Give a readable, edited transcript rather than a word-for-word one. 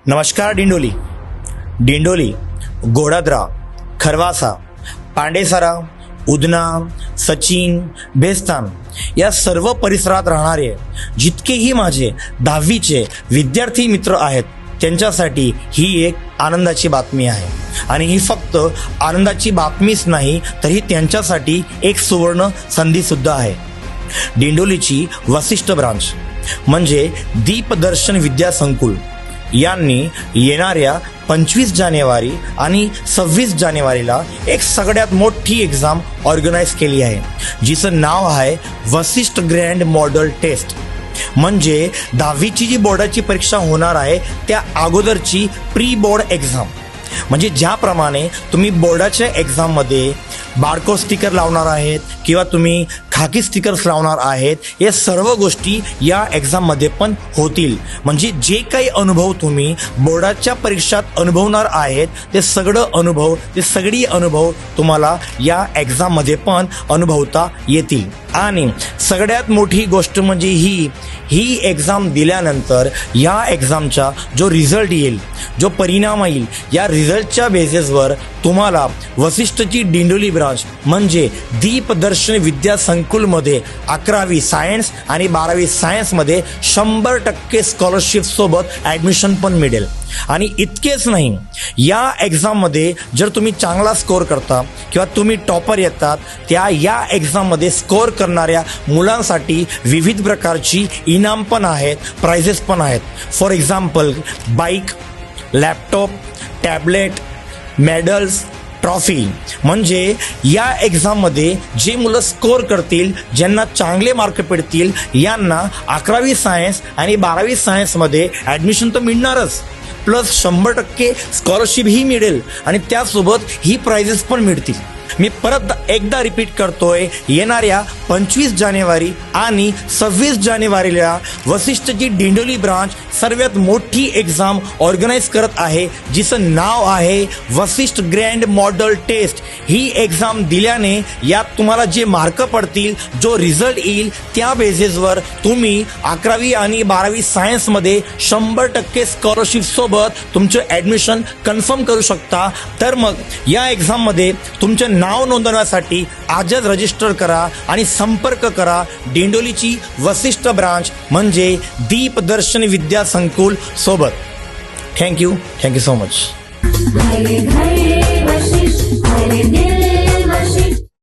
नमस्कार दिंडोली, दिंडोली, गोडादरा, खरवासा, पांडेसरा, उदना, सचिन, बेस्तान या सर्व परिसरात राहणारे जितकेही माझे 10वीचे विद्यार्थी मित्र आहेत त्यांच्यासाठी ही एक आनंदाची बातमी आहे. आणि ही फक्त आनंदाची बातमीच नाही तर ही त्यांच्यासाठी एक सुवर्ण संधीसुद्धा आहे. दिंडोलीची वसिष्ठ ब्रांच म्हणजे दीपदर्शन विद्या संकुल यांनी येणाऱ्या 25 जानेवारी आणि 26 जानेवारीला एक सगळ्यात मोठी एक्झाम ऑर्गनाईज केली आहे, जिचं नाव आहे वसिष्ठ ग्रँड मॉडेल टेस्ट. म्हणजे 10वीची जी बोर्डाची परीक्षा होणार आहे त्या अगोदरची प्री बोर्ड एक्झाम. म्हणजे ज्याप्रमाणे तुम्ही बोर्डाच्या एक्झाममध्ये बारकोड स्टिकर लावणार आहेत किंवा तुम्ही खाकी स्टिकर्स लावणार आहेत, या सर्व गोष्टी या एक्झाममध्ये पण होतील. म्हणजे जे काही अनुभव तुम्ही बोर्डाच्या परीक्षात अनुभवणार आहेत ते सगळी अनुभव तुम्हाला या एक्झाममध्ये पण अनुभवता येतील. आणि सगळ्यात मोठी गोष्ट म्हणजे ही एक्झाम दिल्यानंतर या एक्झामचा जो रिझल्ट येईल, जो परिणाम येईल, या रिझल्टच्या बेसिसवर तुम्हाला वसिष्ठची दिंडोली ब्रांच म्हणजे दीपदर्शन विद्या संकुलमध्ये 11वी सायन्स आणि 12वी सायन्समध्ये 100% स्कॉलरशिप सोबत ॲडमिशन पण मिळेल. आणि इतकेच नाही, या एक्झाममध्ये जर तुम्ही चांगला स्कोअर करता किंवा तुम्ही टॉपर येतात या एक्झाममध्ये स्कोअर करणाऱ्या मुलांसाठी विविध प्रकारची इनाम पण आहेत, प्राइजेस पण आहेत. For example bike, laptop, tablet, medals, trophy. म्हणजे या एक्झाममध्ये जे मुलं स्कोअर करतील, ज्यांना चांगले मार्क पडतील, यांना 11वी सायन्स आणि 12वी सायन्समध्ये ॲडमिशन तर मिळणारच, प्लस 100% स्कॉलरशिपही मिळेल आणि त्यासोबत ही प्राइजेस पण मिळतील. मी परत एकदा रिपीट करतोय, येणाऱ्या 25 जानेवारी आणि 26 जानेवारीला वसिष्ठची दिंडोली ब्रांच सर्वात मोठी एक्झाम ऑर्गनाईज करत आहे, जिचं नाव आहे वसिष्ठ ग्रँड मॉडेल टेस्ट. ही एक्झाम दिल्याने यात तुम्हाला जे मार्क पडतील, जो रिझल्ट येईल, त्या बेसिसवर तुम्ही 11वी आणि 12वी सायन्समध्ये 100% स्कॉलरशिप सोबत तुमचं ॲडमिशन कन्फर्म करू शकता. तर मग या एक्झाममध्ये तुमचं नाव नोंदवण्यासाठी आजच रजिस्टर करा आणि संपर्क करा दिंडोलीची वसिष्ठ ब्रांच म्हणजे दीपदर्शन विद्या संकुल सोबत. Thank you so much.